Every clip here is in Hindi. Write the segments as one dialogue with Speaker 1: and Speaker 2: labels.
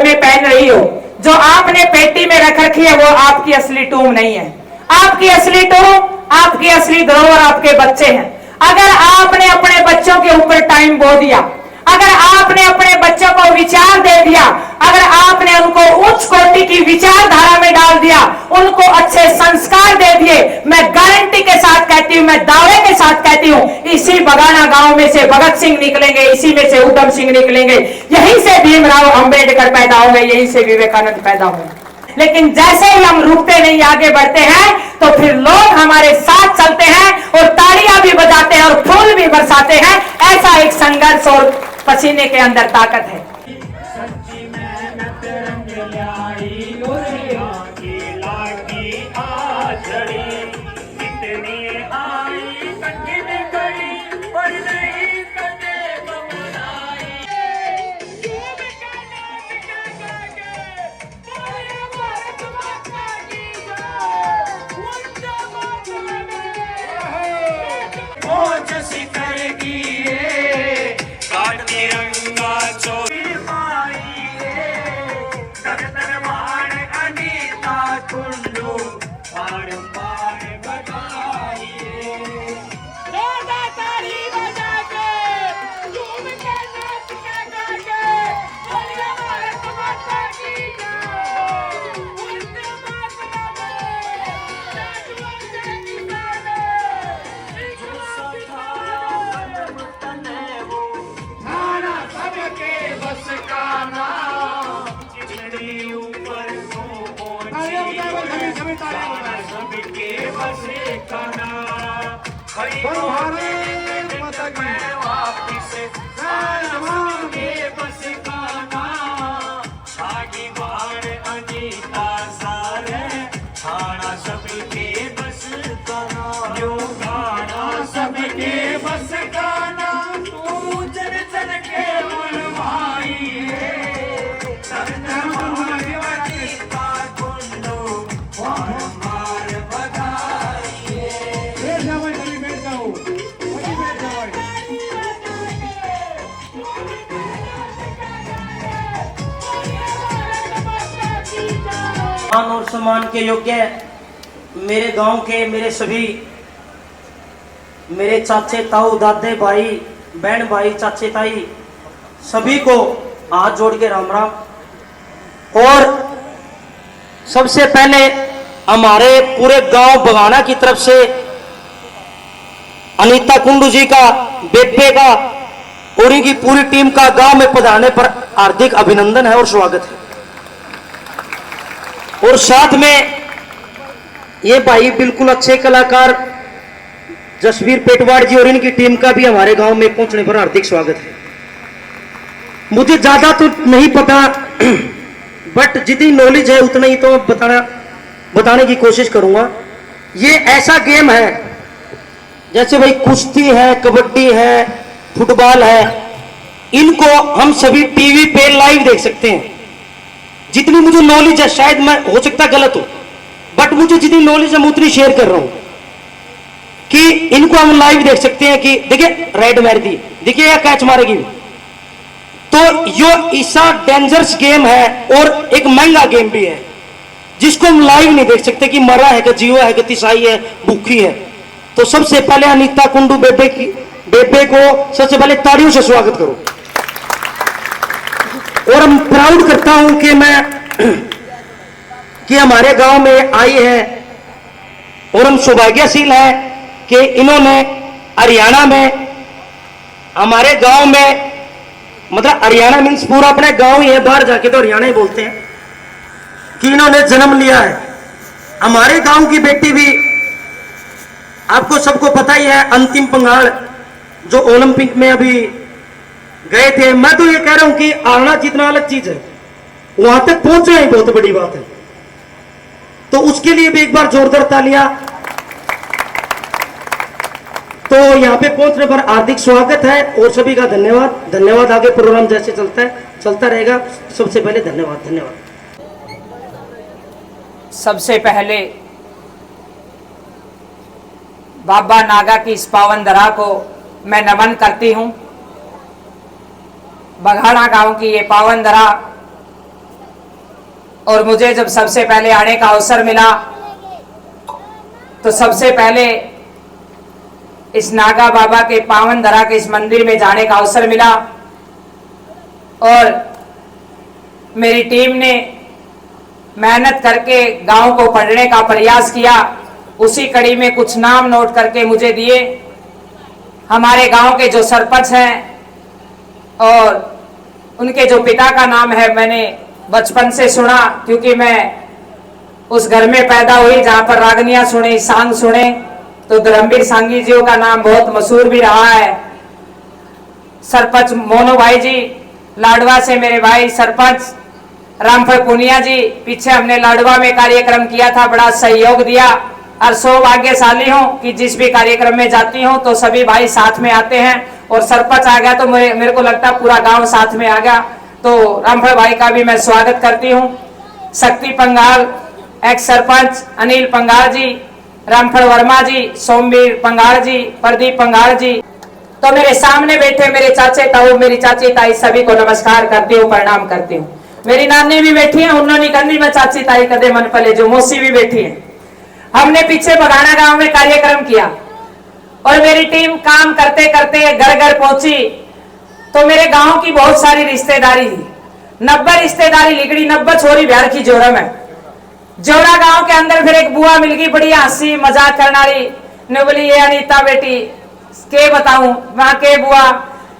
Speaker 1: में पहन रही हो, जो आपने पेटी में रख रखी है, वो आपकी असली टूम नहीं है। आपकी असली टूम, आपकी असली धरोहर आपके बच्चे हैं। अगर आपने अपने बच्चों के ऊपर टाइम बो दिया, अगर आपने अपने बच्चों को विचार दे दिया, अगर आपने उनको उच्च कोटि की विचारधारा में डाल दिया, उनको अच्छे संस्कार दे दिए, मैं गारंटी के साथ कहती हूं, मैं दावे के साथ कहती हूं, इसी बगाना गांव में से भगत सिंह निकलेंगे, इसी में से उधम सिंह निकलेंगे, यहीं से भीमराव अंबेडकर पैदा होंगे, यहीं से विवेकानंद पैदा होंगे। लेकिन जैसे ही हम रुकते नहीं, आगे बढ़ते हैं, तो फिर लोग हमारे साथ चलते हैं और तालियां भी बजाते हैं और फूल भी बरसाते हैं। ऐसा एक संघर्ष और पसीने के अंदर ताकत है।
Speaker 2: सच्ची मेहनत रंग लाई गोरिया की लागी आजड़ी, इतनी आई कठिन कड़ी पर नहीं कदे घबराई। पहुंच शिखर की काट तिरंगा चोरी पाई दरबार अनीता कुंडू बारंबार बधाई। ताली बजा के झूम के नाच के गा के बोलिए भारत माता की जय। वंदे मातरम जय किसान जो सखाया तने वो खाना सबके बस का ना, जितनी ऊपर को पहुंची खाना सबके बस का ना। मैं वापिस खाना सबके बस का ना, छागी बाहर अनीता सारे खाना सबके बस का ना। यो खाना सबके बस का ना, तू जन जन के मन भाई अनीता कुंडू बारंबार बधाई।
Speaker 3: मान और सम्मान के योग्य मेरे गांव के मेरे सभी मेरे चाचे ताऊ दादे भाई बहन भाई चाचे ताई सभी को हाथ जोड़ के राम राम। और सबसे पहले हमारे पूरे गांव बगाना की तरफ से अनीता कुंडू जी का, बेबे का और इनकी पूरी टीम का गांव में पधारने पर हार्दिक अभिनंदन है और स्वागत है। और साथ में ये भाई बिल्कुल अच्छे कलाकार जसवीर पेटवाड़ जी और इनकी टीम का भी हमारे गांव में पहुंचने पर हार्दिक स्वागत है। मुझे ज्यादा तो नहीं पता बट जितनी नॉलेज है उतना ही तो बताने की कोशिश करूंगा। ये ऐसा गेम है जैसे भाई कुश्ती है, कबड्डी है, फुटबॉल है, इनको हम सभी टीवी पे लाइव देख सकते हैं। जितनी मुझे नॉलेज है, शायद मैं हो सकता गलत हो, बट मुझे जितनी नॉलेज है मैं उतनी शेयर कर रहा हूं कि इनको हम लाइव देख सकते हैं कि देखिए रेड मार दी, देखिए या कैच मारेगी। तो यो ऐसा डेंजरस गेम है और एक महंगा गेम भी है जिसको हम लाइव नहीं देख सकते कि मरा है कि जीवा है कि तिसाई है भूखी है। तो सबसे पहले अनीता कुंडू बेबे को सबसे पहले तालियों से स्वागत करो। और हम प्राउड करता हूं कि कि हमारे गांव में आई है और हम सौभाग्यशील हैं कि इन्होंने हरियाणा में हमारे गांव में, मतलब हरियाणा मीन्स पूरा अपने गांव ही है, बाहर जाके तो हरियाणा ही बोलते हैं, कि इन्होंने जन्म लिया है। हमारे गांव की बेटी भी आपको सबको पता ही है, अंतिम पंगाल जो ओलंपिक में अभी गए थे। मैं तो ये कह रहा हूं कि आना जितना अलग चीज है, वहां तक पहुंचना ही बहुत बड़ी बात है। तो उसके लिए भी एक बार जोरदार तालियां। तो यहां पे पहुंचने पर हार्दिक स्वागत है और सभी का धन्यवाद। आगे प्रोग्राम जैसे चलता रहेगा। सबसे पहले धन्यवाद।
Speaker 1: सबसे पहले बाबा नागा की इस पावन धरा को मैं नमन करती हूं। बघाड़ा गांव की ये पावन धरा और मुझे जब सबसे पहले आने का अवसर मिला तो सबसे पहले इस नागा बाबा के पावन धरा के इस मंदिर में जाने का अवसर मिला और मेरी टीम ने मेहनत करके गांव को पढ़ने का प्रयास किया। उसी कड़ी में कुछ नाम नोट करके मुझे दिए। हमारे गांव के जो सरपंच हैं और उनके जो पिता का नाम है मैंने बचपन से सुना, क्योंकि मैं उस घर में पैदा हुई जहां पर रागनियां सुने, सांग सुने। तो धर्मवीर सांगी जी का नाम बहुत मशहूर भी रहा है। सरपंच मोनू भाई जी लाडवा से, मेरे भाई सरपंच रामफल पुनिया जी, पीछे हमने लाडवा में कार्यक्रम किया था, बड़ा सहयोग दिया और सौभाग्यशाली हूं कि जिस भी कार्यक्रम में जाती हूं तो सभी भाई साथ में आते हैं। और सरपंच आ गया तो मेरे को लगता है पूरा गांव साथ में आ गया। तो रामफल भाई का भी मैं स्वागत करती हूं। शक्ति पंगाल, एक्स सरपंच अनिल पंगाल जी, रामफल वर्मा जी, सोमवीर पंगाल जी, प्रदीप पंगाल जी, तो मेरे सामने बैठे मेरे चाचे ताऊ, मेरी चाची ताई, सभी को नमस्कार करती हूँ, प्रणाम करती हूँ। मेरी नानी भी बैठी है, उन्होंने करनी में चाची ताई कदे मन पले, जो मौसी भी बैठी है। हमने पीछे बगाना गांव में कार्यक्रम किया और मेरी टीम काम करते करते घर घर पहुंची तो मेरे गांव की बहुत सारी रिश्तेदारी थी। 90 रिश्तेदारी लिगड़ी, 90 छोरी ब्याह की जोरा में। जोरा गांव के अंदर फिर एक बुआ मिल गई, बड़ी हंसी मजाक करने वाली। ने बोली ये अनीता बेटी के बताऊं वहां के बुआ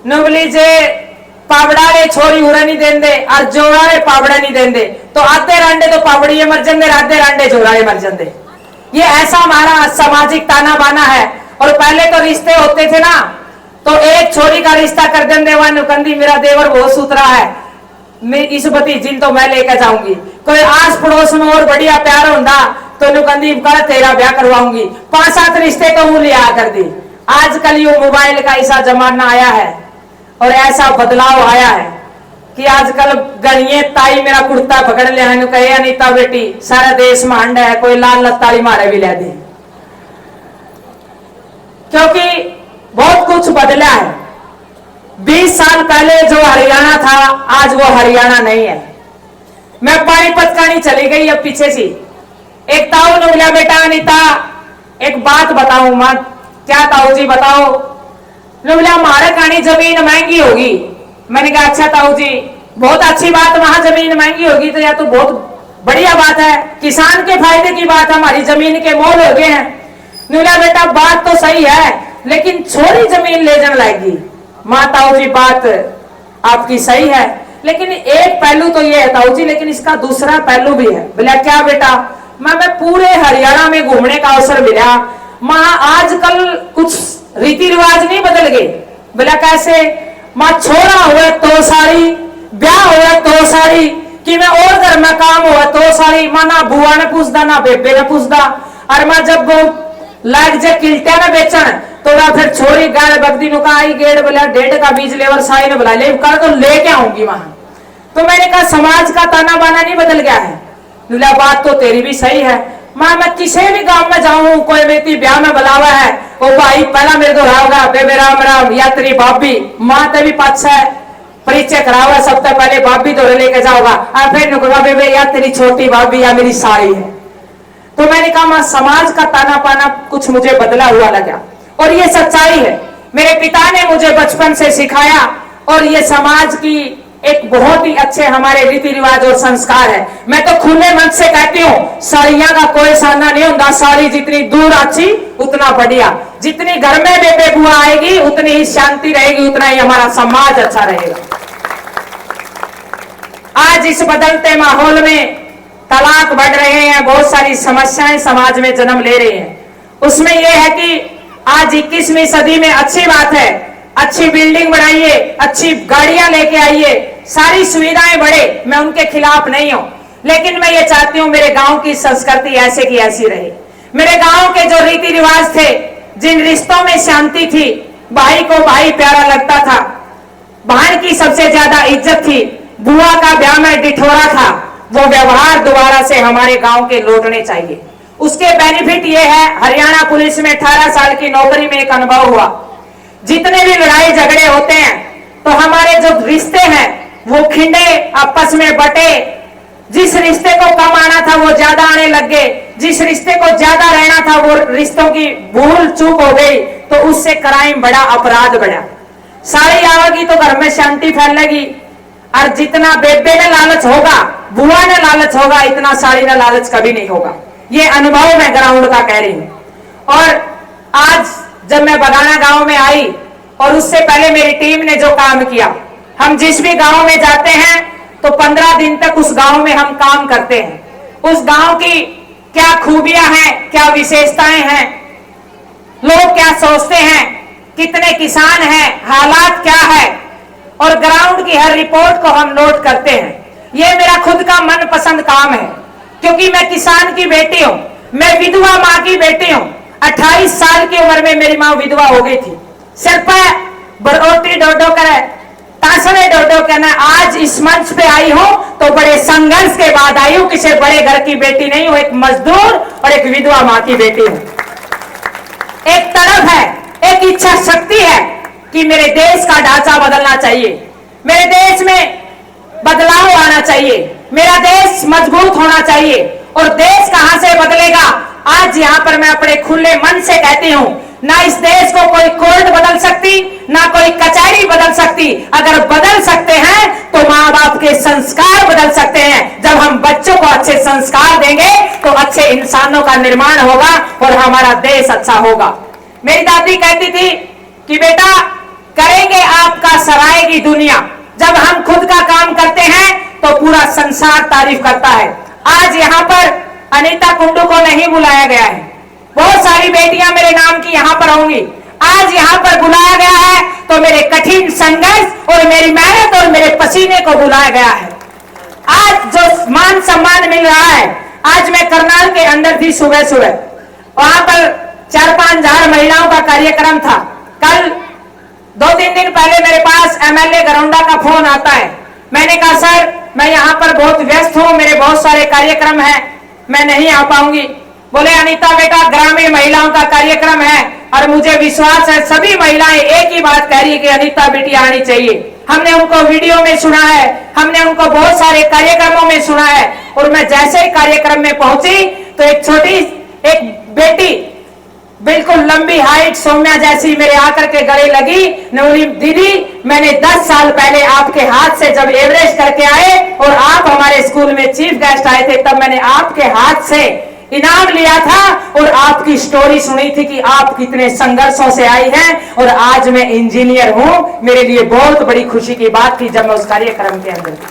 Speaker 1: ने बोली जे पावड़ा रे छोरी उरा नहीं देंदे और जोड़ा रे पावड़ा नहीं देंदे, तो आधे रांडे तो पावड़ी मर जाते, आधे रांडे जोड़ा मर जाते। ये ऐसा हमारा सामाजिक ताना बाना है। और पहले तो रिश्ते होते थे ना, तो एक छोरी का रिश्ता कर देंगे, वह नुकंदी मेरा देवर बहुत सुथरा है, मैं इस भतीजिन तो मैं लेकर जाऊंगी। कोई आस पड़ोस में और बढ़िया प्यार होता तो नुकंदी कर तेरा ब्याह करवाऊंगी। 5-7 रिश्ते तो वो लिया कर दी। आजकल ये मोबाइल का ऐसा जमाना आया है और ऐसा बदलाव आया है कि आजकल गणिये ताई मेरा कुर्ता पकड़ लिया है, कहे अनीता बेटी सारा देश में हंड है, कोई लाल लताड़ी मारे भी ले दी। क्योंकि बहुत कुछ बदला है। 20 साल पहले जो हरियाणा था आज वो हरियाणा नहीं है। मैं पानीपत कहानी चली गई अब पीछे से। एक ताऊ ने बोला बेटा अनीता एक बात बताऊं मां। क्या ताऊ जी बताओ। बोला हमारे कहानी जमीन महंगी होगी। मैंने कहा अच्छा ताऊ जी बहुत अच्छी बात, वहां जमीन महंगी होगी तो यह तो बहुत बढ़िया बात है, किसान के फायदे की बात, हमारी जमीन के मोल हो गए हैं। बोला बेटा बात तो सही है लेकिन छोरी जमीन ले जाने लाएगी। मां ताऊ जी बात आपकी सही है लेकिन एक पहलू तो ये है ताऊ जी, लेकिन इसका दूसरा पहलू भी है। बोला क्या बेटा। मैं पूरे हरियाणा में घूमने का अवसर मिला। मां आजकल कुछ रीति रिवाज नहीं बदल गए। बोला कैसे। मां छोरा हुआ तो साड़ी, ब्याह हुआ तो साड़ी, कि मैं और घर में काम हुआ तो साड़ी। मां ना बुआ ने पूछदा ना बेबे ने पूछदा। और मैं जब लाग जे किल्टिया ने बेचन तो वह फिर छोरी गाय बगदी नु आई गेड़। बोला 1.5 का बीज लेवर साई ने बुला ले कर तो लेके आऊंगी वहां। तो मैंने कहा समाज का ताना बाना नहीं बदल गया है। बोला बात तो तेरी भी सही है। मैं किसी भी गांव में जाऊं कोई व्यक्ति ब्याह में बुलावा है वो भाई पहला मेरे को रावगा बेबे राम राम या तेरी भाभी। मां तभी पाछा है परिचय करावा, सबसे पहले भाभी तो लेके जाओगा और फिर नुकवा बेबे या तेरी छोटी भाभी या मेरी साड़ी है। तो मैंने कहा मां समाज का ताना पाना कुछ मुझे बदला हुआ लगा और ये सच्चाई है। मेरे पिता ने मुझे बचपन से सिखाया और ये समाज की एक बहुत ही अच्छे हमारे रीति रिवाज और संस्कार है। मैं तो खुले मन से कहती हूँ साड़ियां का कोई सामना नहीं होता। साड़ी जितनी दूर अच्छी उतना बढ़िया, जितनी घर में बेबे बुआ आएगी उतनी ही शांति रहेगी, उतना ही हमारा समाज अच्छा रहेगा। आज इस बदलते माहौल में तलाक बढ़ रहे हैं, बहुत सारी समस्याएं समाज में जन्म ले रही हैं। उसमें यह है कि आज 21वीं सदी में अच्छी बात है, अच्छी बिल्डिंग बनाइए, अच्छी गाड़ियां लेके आइए, सारी सुविधाएं बढ़े, मैं उनके खिलाफ नहीं हूं। लेकिन मैं ये चाहती हूं मेरे गांव की संस्कृति ऐसे की ऐसी रहे। मेरे गांव के जो रीति रिवाज थे, जिन रिश्तों में शांति थी, भाई को भाई प्यारा लगता था, बहन की सबसे ज्यादा इज्जत थी, बुआ का ब्याह में डिठोरा था, वो व्यवहार दोबारा से हमारे गांव के लौटने चाहिए। उसके बेनिफिट ये है, हरियाणा पुलिस में 18 साल की नौकरी में एक अनुभव हुआ। जितने भी लड़ाई झगड़े होते हैं तो हमारे जो रिश्ते हैं वो खिंडे आपस में बटे, जिस रिश्ते को कम आना था वो ज्यादा आने लग गए, जिस रिश्ते को ज्यादा रहना था वो रिश्तों की भूल चूक हो गई, तो उससे क्राइम बढ़ा, अपराध बढ़ा। साड़ी आवेगी तो घर में शांति फैलेगी, और जितना बेबे ने लालच होगा, बुआ ने लालच होगा, इतना साड़ी ने लालच कभी नहीं होगा। ये अनुभव मैं ग्राउंड का कह रही हूं। और आज जब मैं बगाना गांव में आई और उससे पहले मेरी टीम ने जो काम किया, हम जिस भी गांव में जाते हैं तो 15 दिन तक उस गांव में हम काम करते हैं। उस गांव की क्या खूबियां हैं, क्या विशेषताएं हैं, लोग क्या सोचते हैं, कितने किसान हैं, हालात क्या है, और ग्राउंड की हर रिपोर्ट को हम नोट करते हैं। यह मेरा खुद का मनपसंद काम है, क्योंकि मैं किसान की बेटी हूं, मैं विधवा मां की बेटी हूं। 28 साल की उम्र में मेरी मां विधवा हो गई थी। सिर्फ बरोटी डोडो करे, तासने डोडो कहना। आज इस मंच पे आई हूं तो बड़े संघर्ष के बाद आई हूं, किसी बड़े घर की बेटी नहीं हूं, एक मजदूर और एक विधवा मां की बेटी हूं। एक तड़प है, एक इच्छा शक्ति है कि मेरे देश का ढांचा बदलना चाहिए, मेरे देश में बदलाव आना चाहिए, मेरा देश मजबूत होना चाहिए। और देश कहां से बदलेगा? आज यहां पर मैं अपने खुले मन से कहती हूं, ना इस देश को कोई कोर्ट बदल सकती, ना कोई कचहरी बदल सकती। अगर बदल सकते हैं तो मां बाप के संस्कार बदल सकते हैं। जब हम बच्चों को अच्छे संस्कार देंगे तो अच्छे इंसानों का निर्माण होगा और हमारा देश अच्छा होगा। मेरी दादी कहती थी कि बेटा, करेंगे आपका सराएगी दुनिया। जब हम खुद का काम करते हैं तो पूरा संसार तारीफ करता है। आज यहाँ पर अनीता कुंडू को नहीं बुलाया गया है, बहुत सारी बेटियां मेरे नाम की यहाँ पर होंगी। आज यहाँ पर बुलाया गया है तो मेरे कठिन संघर्ष और मेरी मेहनत और मेरे पसीने को बुलाया गया है। आज जो मान सम्मान मिल रहा है, आज मैं करनाल के अंदर थी सुबह सुबह, वहां पर 4-5 हजार महिलाओं का कार्यक्रम था। कल 2-3 दिन पहले मेरे पास एमएलए गरौंडा का फोन आता है। मैंने कहा सर, मैं यहाँ पर बहुत व्यस्त हूँ, मेरे बहुत सारे कार्यक्रम हैं, मैं नहीं आ पाऊंगी। बोले अनीता बेटा, ग्रामीण महिलाओं का कार्यक्रम है और मुझे विश्वास है सभी महिलाएं एक ही बात कह रही है कि अनीता बेटी आनी चाहिए। हमने उनको वीडियो में सुना है, हमने उनको बहुत सारे कार्यक्रमों में सुना है। और मैं जैसे ही कार्यक्रम में पहुंची तो एक छोटी एक बेटी बिल्कुल लंबी हाइट सौम्या जैसी मेरे आकर के गले लगी, बोली दीदी, मैंने 10 साल पहले आपके हाथ से जब एवरेस्ट करके आए और आप हमारे स्कूल में चीफ गेस्ट आए थे, तब मैंने आपके हाथ से इनाम लिया था और आपकी स्टोरी सुनी थी कि आप कितने संघर्षों से आई हैं और आज मैं इंजीनियर हूं। मेरे लिए बहुत बड़ी खुशी की बात थी जब मैं उस कार्यक्रम के अंदर थी।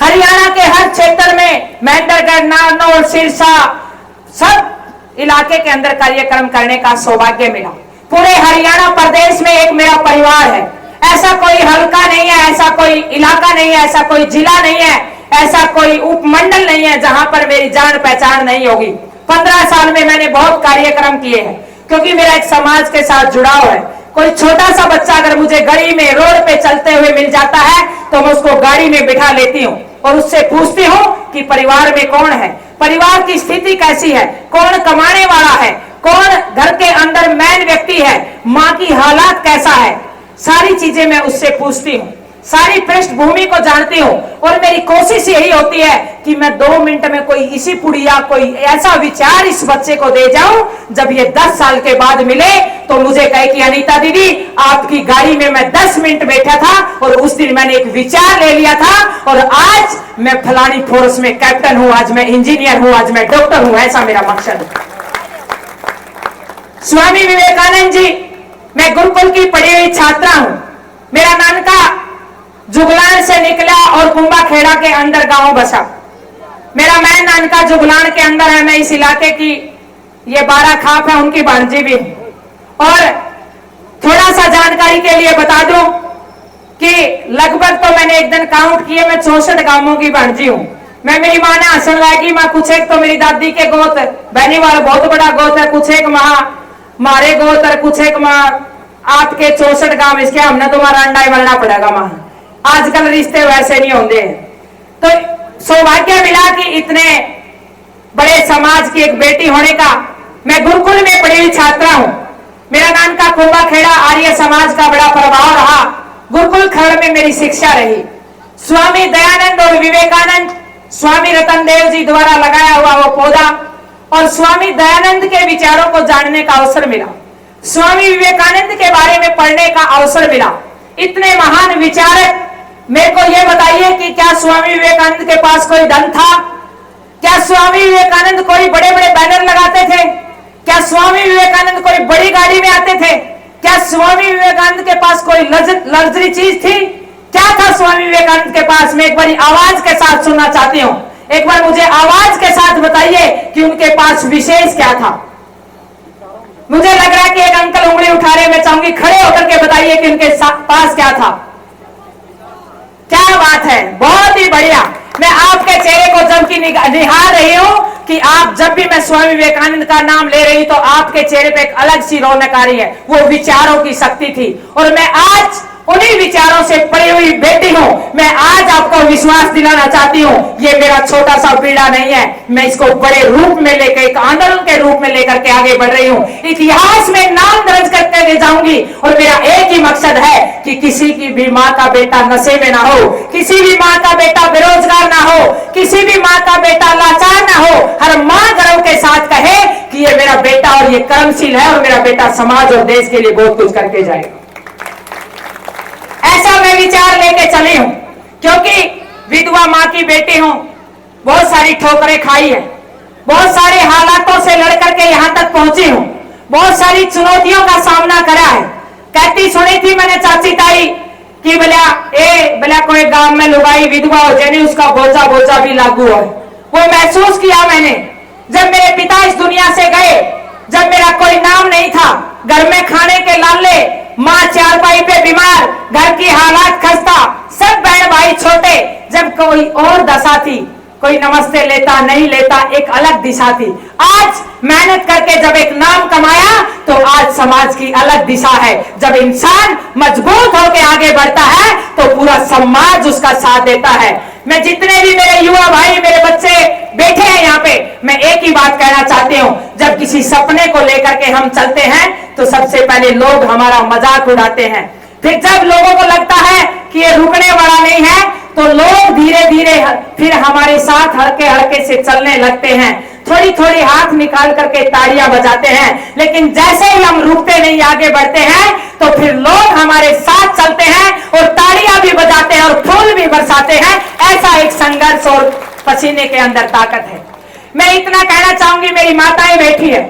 Speaker 1: हरियाणा के हर क्षेत्र में मेंढरगढ़, नारनौल, सिरसा, सब इलाके के अंदर कार्यक्रम करने का सौभाग्य मिला। पूरे हरियाणा प्रदेश में एक मेरा परिवार है। ऐसा कोई हल्का नहीं है, ऐसा कोई इलाका नहीं है, ऐसा कोई जिला नहीं है, ऐसा कोई उपमंडल नहीं है जहां पर मेरी जान पहचान नहीं होगी। 15 साल में मैंने बहुत कार्यक्रम किए हैं, क्योंकि मेरा एक समाज के साथ जुड़ाव है। कोई छोटा सा बच्चा अगर मुझे गली में रोड पे चलते हुए मिल जाता है तो मैं उसको गाड़ी में बिठा लेती हूँ और उससे पूछती हूँ कि परिवार में कौन है, परिवार की स्थिति कैसी है, कौन कमाने वाला है, कौन घर के अंदर मेन व्यक्ति है, माँ की हालात कैसा है, सारी चीजें मैं उससे पूछती हूँ, सारी पृष्ठभूमि को जानती हूँ। और मेरी कोशिश यही होती है कि मैं 2 मिनट में कोई इसी पुड़िया कोई ऐसा विचार इस बच्चे को दे जाऊं, जब ये 10 साल के बाद मिले तो मुझे कहे कि अनीता दीदी, आपकी गाड़ी में मैं 10 मिनट बैठा था और उस दिन मैंने एक विचार ले लिया था और आज मैं फलानी फोर्स में कैप्टन हूं, आज मैं इंजीनियर हूं, आज मैं डॉक्टर हूं। ऐसा मेरा मकसद है। स्वामी विवेकानंद जी, मैं गुरुकुल की पढ़ी हुई छात्रा हूं। मेरा नानका जुगलान से निकला और कुंभाखेड़ा के अंदर गांव बसा। मेरा मैं नानका जुगलान के अंदर है। मैं इस इलाके की, ये 12 खाप है, उनकी भांजी भी। और थोड़ा सा जानकारी के लिए बता दूं कि लगभग तो मैंने एक दिन काउंट किए, मैं 64 गांवों की भांजी हूं। मैं, मेरी माँ ने हसन लाएगी, माँ कुछ एक तो मेरी दादी के गोत, बहनी वाला बहुत बड़ा गोत है, कुछ एक माँ मारे गोत और कुछ एक माँ आपके 64 गांव, इसके हमने तुम्हारा अंडा ही मरना पड़ेगा माँ। आजकल रिश्ते वैसे नहीं होते हैं। तो सौभाग्य मिला कि इतने बड़े समाज की एक बेटी होने का। मैं गुरुकुल में पढ़ी हुई छात्रा हूं। मेरा नानका कुंभाखेड़ा आर्य समाज का बड़ा प्रभाव रहा। गुरुकुल खंड में मेरी शिक्षा रही। स्वामी दयानंद और विवेकानंद स्वामी रतनदेव जी द्वारा लगाया हुआ वो पौधा और स्वामी दयानंद के विचारों को जानने का अवसर मिला, स्वामी विवेकानंद के बारे में पढ़ने का अवसर मिला। इतने महान विचारक, मेरे को यह बताइए कि क्या स्वामी विवेकानंद के पास कोई धन था? क्या स्वामी विवेकानंद कोई बड़े बड़े बैनर लगाते थे? क्या स्वामी विवेकानंद कोई बड़ी गाड़ी में आते थे? क्या स्वामी विवेकानंद के पास कोई लग्जरी चीज थी? क्या था स्वामी विवेकानंद के पास? मैं एक बार आवाज के साथ सुनना चाहती हूं। एक बार मुझे आवाज के साथ बताइए कि उनके पास विशेष क्या था। मुझे लग रहा है कि एक अंकल उंगली उठा रहे, मैं चाहूंगी खड़े होकर के बताइए कि उनके पास क्या था। क्या बात है, बहुत ही बढ़िया। मैं आपके चेहरे को जब की निहार रही हूं कि आप जब भी मैं स्वामी विवेकानंद का नाम ले रही तो आपके चेहरे पे एक अलग सी रौनक आ रही है। वो विचारों की शक्ति थी और मैं आज उन्हीं विचारों से पड़ी हुई बेटी हूं। मैं आज आपको विश्वास दिलाना चाहती हूं, ये मेरा छोटा सा पीड़ा नहीं है, मैं इसको बड़े रूप में लेकर, एक आंदोलन के रूप में लेकर के आगे बढ़ रही हूं। इतिहास में नाम दर्ज करके ले जाऊंगी और मेरा एक ही मकसद है कि किसी की भी माँ का बेटा नशे में ना हो, किसी भी माँ का बेटा बेरोजगार ना हो, किसी भी माँ का बेटा लाचार ना हो। हर माँ गर्व के साथ कहे कि ये मेरा बेटा और ये कर्मशील है और मेरा बेटा समाज और देश के लिए बहुत कुछ करके जाएगा। ऐसा मैं विचार लेके चली हूं क्योंकि विधवा मां की बेटी हूं, बहुत सारी ठोकरें खाई है, बहुत सारे हालातों से लड़कर के यहां तक पहुंची हूं, बहुत सारी चुनौतियों का सामना करा है। कहती सुनी थी मैंने चाची ताई कि भला कोई गांव में लुगाई विधवा हो जाए उसका बोझा बोझा भी लागू हो। वो महसूस किया मैंने जब मेरे पिता इस दुनिया से गए, जब मेरा कोई नाम नहीं था, घर में खाने के लाले, माँ चारपाई पे बीमार, घर की हालात खस्ता, सब बहन भाई छोटे, जब कोई और दशा थी, कोई नमस्ते लेता नहीं लेता, एक अलग दिशा थी। आज मेहनत करके जब एक नाम कमाया तो आज समाज की अलग दिशा है। जब इंसान मजबूत होकर आगे बढ़ता है तो पूरा समाज उसका साथ देता है। मैं जितने भी मेरे युवा भाई, मेरे बच्चे बैठे हैं यहाँ पे, मैं एक ही बात कहना चाहती हूँ, जब किसी सपने को लेकर के हम चलते हैं तो सबसे पहले लोग हमारा मजाक उड़ाते हैं, फिर जब लोगों को लगता है कि ये रुकने वाला नहीं है तो लोग धीरे धीरे फिर हमारे साथ हल्के हल्के से चलने लगते हैं, थोड़ी थोड़ी हाथ निकाल करके तालियां बजाते हैं। लेकिन जैसे ही हम रुकते नहीं, आगे बढ़ते हैं, तो फिर लोग हमारे साथ चलते हैं और तालियां भी बजाते हैं और फूल भी बरसाते हैं। ऐसा एक संघर्ष और पसीने के अंदर ताकत है। मैं इतना कहना चाहूंगी, मेरी माताएं बैठी है,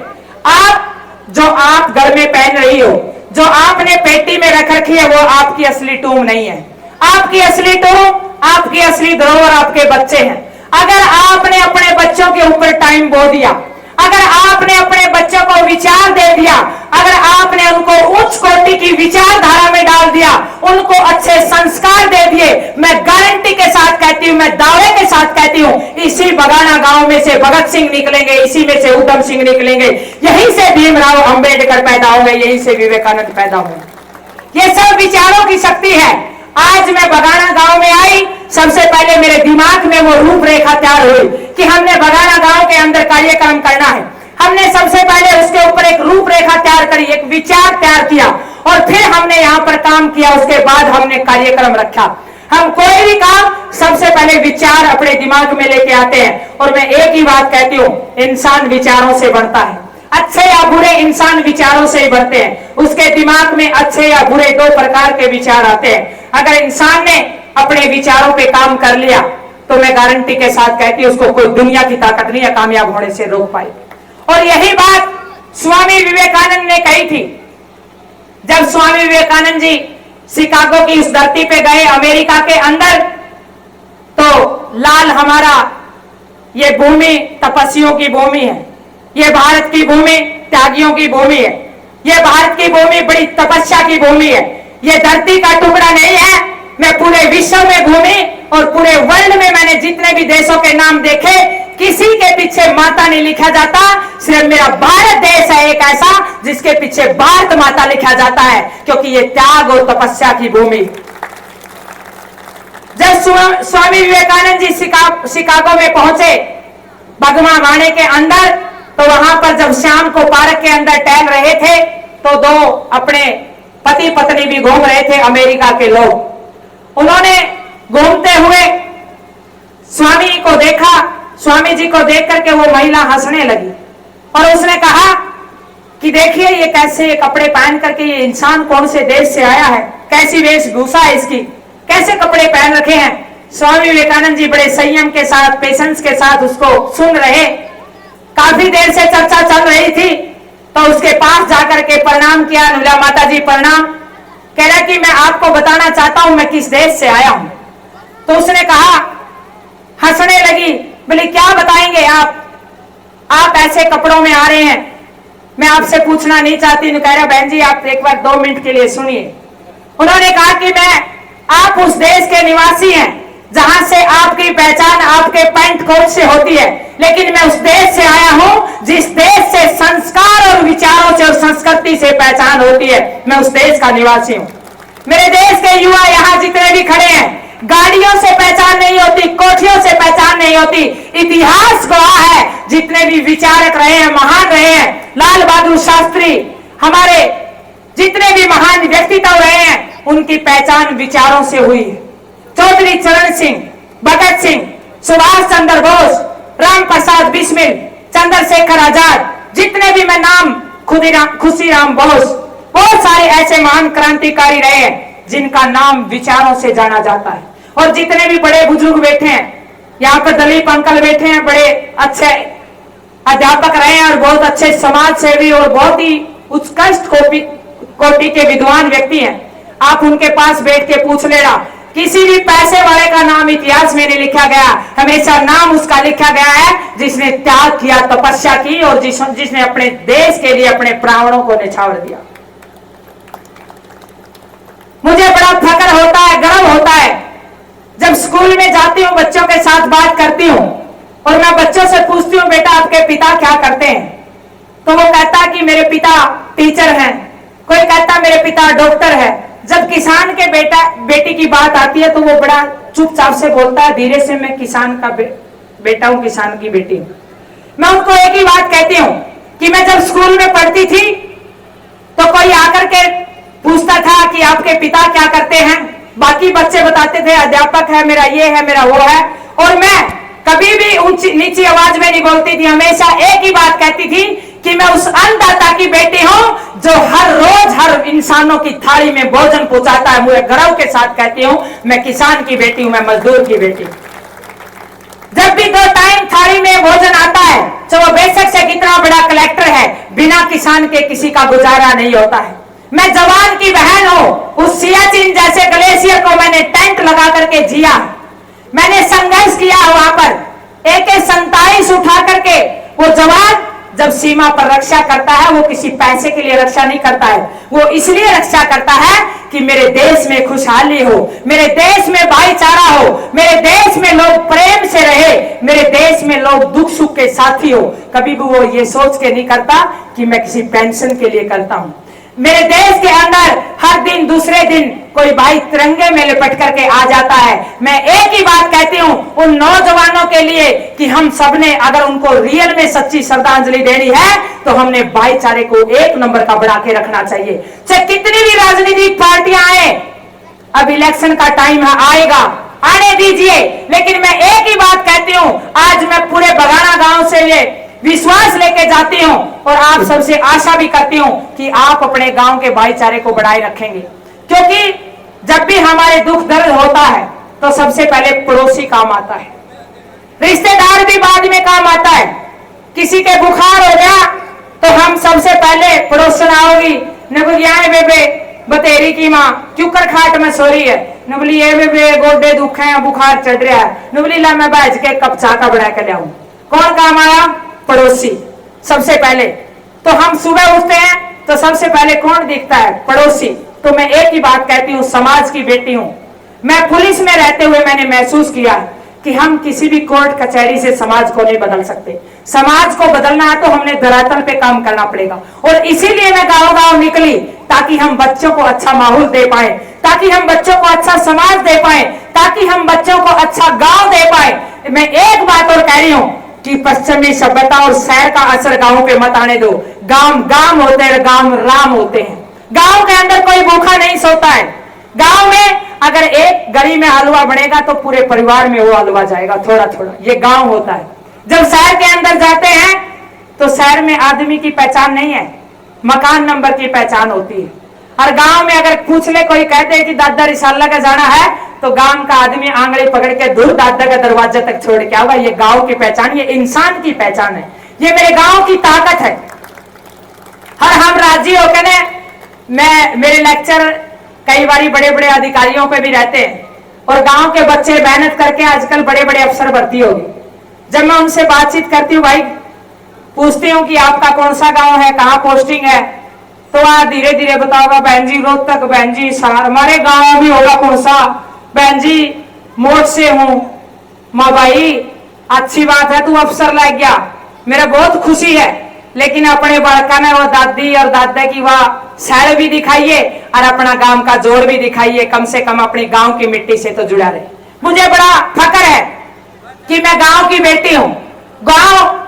Speaker 1: आप घर में पहन रही हो, जो आपने पेटी में रख रखी है, वो आपकी असली टूम नहीं है। आपकी असली टूम, आपकी असली धरोहर आपके बच्चे हैं। अगर आपने अपने बच्चों के ऊपर टाइम बो दिया, अगर आपने अपने बच्चों को विचार दे दिया, अगर आपने उनको उच्च कोटि की विचारधारा में डाल दिया, उनको अच्छे संस्कार दे दिए, मैं गारंटी के साथ कहती हूं, मैं दावे के साथ कहती हूं, इसी बगाना गांव में से भगत सिंह निकलेंगे, इसी में से उधम सिंह निकलेंगे, यहीं से भीमराव अंबेडकर पैदा होंगे, यहीं से विवेकानंद पैदा होंगे। ये सब विचारों की शक्ति है। आज मैं बगाना गांव में आई, सबसे पहले मेरे दिमाग में वो रूपरेखा तैयार हुई कि हमने बगाना गांव के अंदर कार्यक्रम करना है। हमने सबसे पहले उसके ऊपर एक रूपरेखा तैयार करी, एक विचार तैयार किया और फिर हमने यहाँ पर काम किया। उसके बाद हमने कार्यक्रम रखा। हम कोई भी काम सबसे पहले विचार अपने दिमाग में लेके आते हैं और मैं एक ही बात कहती हूँ, इंसान विचारों से बढ़ता है। अच्छे या बुरे इंसान विचारों से ही बढ़ते हैं। उसके दिमाग में अच्छे या बुरे दो प्रकार के विचार आते हैं। अगर इंसान ने अपने विचारों पे काम कर लिया तो मैं गारंटी के साथ कहती हूं, उसको कोई दुनिया की ताकत नहीं है कामयाब होने से रोक पाई। और यही बात स्वामी विवेकानंद ने कही थी। जब स्वामी विवेकानंद जी शिकागो की उस धरती पे गए, अमेरिका के अंदर, तो लाल हमारा ये भूमि तपस्वियों की भूमि है, ये भारत की भूमि त्यागियों की भूमि है, ये भारत की भूमि बड़ी तपस्या की भूमि है। ये धरती का टुकड़ा नहीं है। मैं पूरे विश्व में घूमी और पूरे वर्ल्ड में मैंने जितने भी देशों के नाम देखे, किसी के पीछे माता नहीं लिखा जाता, सिर्फ मेरा भारत देश है एक ऐसा जिसके पीछे भारत माता लिखा जाता है, क्योंकि ये त्याग और तपस्या की भूमि। जब स्वामी विवेकानंद जी शिकागो में पहुंचे, बगमा वाणे के अंदर, तो वहां पर जब शाम को पार्क के अंदर टहल रहे थे तो दो अपने पति पत्नी भी घूम रहे थे, अमेरिका के लोग। उन्होंने घूमते हुए स्वामी को देखा, स्वामी जी को देख करके वो महिला हंसने लगी और उसने कहा कि देखिए ये कैसे कपड़े पहन करके, ये इंसान कौन से देश से आया है, कैसी वेशभूषा है इसकी, कैसे कपड़े पहन रखे हैं। स्वामी विवेकानंद जी बड़े संयम के साथ, पेशेंस के साथ उसको सुन रहे। काफी देर से चर्चा चल रही थी तो उसके पास जाकर के प्रणाम किया। नुला माता जी प्रणाम। कह रहा कि मैं आपको बताना चाहता हूं मैं किस देश से आया हूं। तो उसने कहा, हंसने लगी, बोले क्या बताएंगे आप ऐसे कपड़ों में आ रहे हैं, मैं आपसे पूछना नहीं चाहती। कह रहा बहन जी आप एक बार 2 मिनट के लिए सुनिए। उन्होंने कहा कि आप उस देश के निवासी हैं जहां से आपकी पहचान आपके पैंट कोट से होती है, लेकिन मैं उस देश से आया हूं जिस देश से संस्कार और विचारों से और संस्कृति से पहचान होती है। मैं उस देश का निवासी हूं। मेरे देश के युवा यहां जितने भी खड़े हैं, गाड़ियों से पहचान नहीं होती, कोठियों से पहचान नहीं होती, इतिहास गवाह है। जितने भी विचारक रहे हैं, महान रहे हैं, लाल बहादुर शास्त्री, हमारे जितने भी महान व्यक्तित्व रहे हैं, उनकी पहचान विचारों से हुई है। चौधरी चरण सिंह, भगत सिंह, सुभाष चंद्र बोस, राम प्रसाद बिस्मिल, चंद्रशेखर आजाद, जितने भी मैं नाम, खुशीराम बोस, बहुत सारे ऐसे महान क्रांतिकारी रहे हैं जिनका नाम विचारों से जाना जाता है। और जितने भी बड़े बुजुर्ग बैठे हैं, यहाँ पर दलीप अंकल बैठे हैं, बड़े अच्छे अध्यापक रहे हैं और बहुत अच्छे समाज सेवी और बहुत ही उत्कृष्ट कोटि के विद्वान व्यक्ति हैं। आप उनके पास बैठ के पूछ लेना, किसी भी पैसे वाले का नाम इतिहास में नहीं लिखा गया, हमेशा नाम उसका लिखा गया है जिसने त्याग किया, तपस्या की और जिसने अपने देश के लिए अपने प्राणों को न्यौछावर दिया। मुझे बड़ा फख्र होता है, गर्व होता है जब स्कूल में जाती हूँ, बच्चों के साथ बात करती हूँ और मैं बच्चों से पूछती हूँ बेटा आपके पिता क्या करते हैं, तो वो कहता कि मेरे पिता टीचर हैं, कोई कहता मेरे पिता डॉक्टर है। जब किसान के बेटी की बात आती है तो वो बड़ा चुपचाप से बोलता है, धीरे से मैं किसान का बेटा हूं, किसान की बेटी हूं। मैं उनको एक ही बात कहती हूं कि मैं जब स्कूल में पढ़ती थी तो कोई आकर के पूछता था कि आपके पिता क्या करते हैं, बाकी बच्चे बताते थे अध्यापक है, मेरा ये है, मेरा वो है, और मैं कभी भी ऊंची नीची आवाज में नहीं बोलती थी। हमेशा एक ही बात कहती थी कि मैं उस अन्नदाता की बेटी हूं जो हर रोज हर इंसानों की थाली में भोजन पहुंचाता है। मुझे गर्व के साथ कहती हूं मैं किसान की बेटी हूं, मैं मजदूर की बेटी। जब भी 2 टाइम थाली में भोजन आता है, तो वो बेशक से कितना बड़ा कलेक्टर है, बिना किसान के किसी का गुजारा नहीं होता है। मैं जवान की बहन हूं, उस सियाचिन जैसे ग्लेशियर को मैंने टेंट लगा करके जिया, मैंने संघर्ष किया वहां पर। AK-47 उठा करके वो जवान जब सीमा पर रक्षा करता है, वो किसी पैसे के लिए रक्षा नहीं करता है, वो इसलिए रक्षा करता है कि मेरे देश में खुशहाली हो, मेरे देश में भाईचारा हो, मेरे देश में लोग प्रेम से रहे, मेरे देश में लोग दुख सुख के साथी हो। कभी भी वो ये सोच के नहीं करता कि मैं किसी पेंशन के लिए करता हूं। मेरे देश के अंदर हर दिन दूसरे दिन कोई भाई तिरंगे में लिपट करके आ जाता है। मैं एक ही बात कहती हूं उन नौजवानों के लिए कि हम सबने अगर उनको रियल में सच्ची श्रद्धांजलि देनी है तो हमने भाईचारे को 1 नंबर का बढ़ा के रखना चाहिए। चाहे कितनी भी राजनीतिक पार्टियां आए, अब इलेक्शन का टाइम आएगा, आने दीजिए, लेकिन मैं एक ही बात कहती हूं, आज मैं पूरे बगाना गांव से ये विश्वास लेके जाती हूं और आप सबसे आशा भी करती हूं कि आप अपने गांव के भाईचारे को बढ़ाए रखेंगे, क्योंकि जब भी हमारे दुख दर्द होता है तो सबसे पहले पड़ोसी काम आता है, रिश्तेदार भी बाद में काम आता है। किसी के बुखार हो गया तो हम सबसे पहले पड़ोसन आओगी, नबुलिया बेबे बतेरी की माँ क्यूकर खाट में सो रही है, नबली ये बेबे गोडे दुख है, बुखार चढ़ रहा है, नबली ला मैं बैठ के कप चाह का बना के लाऊं। कौन काम आया? पड़ोसी सबसे पहले। तो हम सुबह उठते हैं तो सबसे पहले कौन दिखता है? पड़ोसी। तो मैं एक ही बात कहती हूँ, समाज की बेटी हूँ मैं, पुलिस में रहते हुए मैंने महसूस किया कि हम किसी भी कोर्ट कचहरी से समाज को नहीं बदल सकते। समाज को बदलना है तो हमने धरातल पे काम करना पड़ेगा, और इसीलिए मैं गांव गांव निकली ताकि हम बच्चों को अच्छा माहौल दे पाए, ताकि हम बच्चों को अच्छा समाज दे पाए, ताकि हम बच्चों को अच्छा गांव दे पाए। मैं एक बात और कह रही हूँ कि पश्चिमी सभ्यता और शहर का असर गांव पे मत आने दो। गांव गांव होते हैं, गांव राम होते हैं। गांव के अंदर कोई भूखा नहीं सोता है। गांव में अगर एक गली में हलवा बनेगा तो पूरे परिवार में वो हलवा जाएगा थोड़ा थोड़ा। ये गांव होता है। जब शहर के अंदर जाते हैं तो शहर में आदमी की पहचान नहीं है, मकान नंबर की पहचान होती है। और गांव में अगर पूछ ले कोई, कहते हैं कि दादा रिसाला का जाना है, तो गांव का आदमी आंगड़ी पकड़ के दूर दादा का दरवाजा तक छोड़ के आऊंगा। ये गांव की पहचान, ये इंसान की पहचान है, ये मेरे गांव की ताकत है। और हम राजी होकर मेरे लेक्चर कई बार बड़े बड़े अधिकारियों पे भी रहते हैं, और गांव के बच्चे मेहनत करके आजकल बड़े बड़े अफसर भर्ती हो गए। जब मैं उनसे बातचीत करती हूँ, भाई पूछती हूँ कि आपका कौन सा गांव है, कहाँ पोस्टिंग है, तो वह धीरे धीरे बताओगा, बहन जी रोहतक, बहन जी हमारे गांव भी होगा कौन सा, बहन जी मोट से हूं। माँ भाई अच्छी बात है, तू अफसर लग गया, मेरा बहुत खुशी है, लेकिन अपने बड़का में वो दादी और दादा की वह सैर भी दिखाइए और अपना गांव का जोड़ भी दिखाइए। कम से कम अपने गांव की मिट्टी से तो जुड़ा रहे। मुझे बड़ा फक्र है कि मैं गांव की बेटी हूं। गांव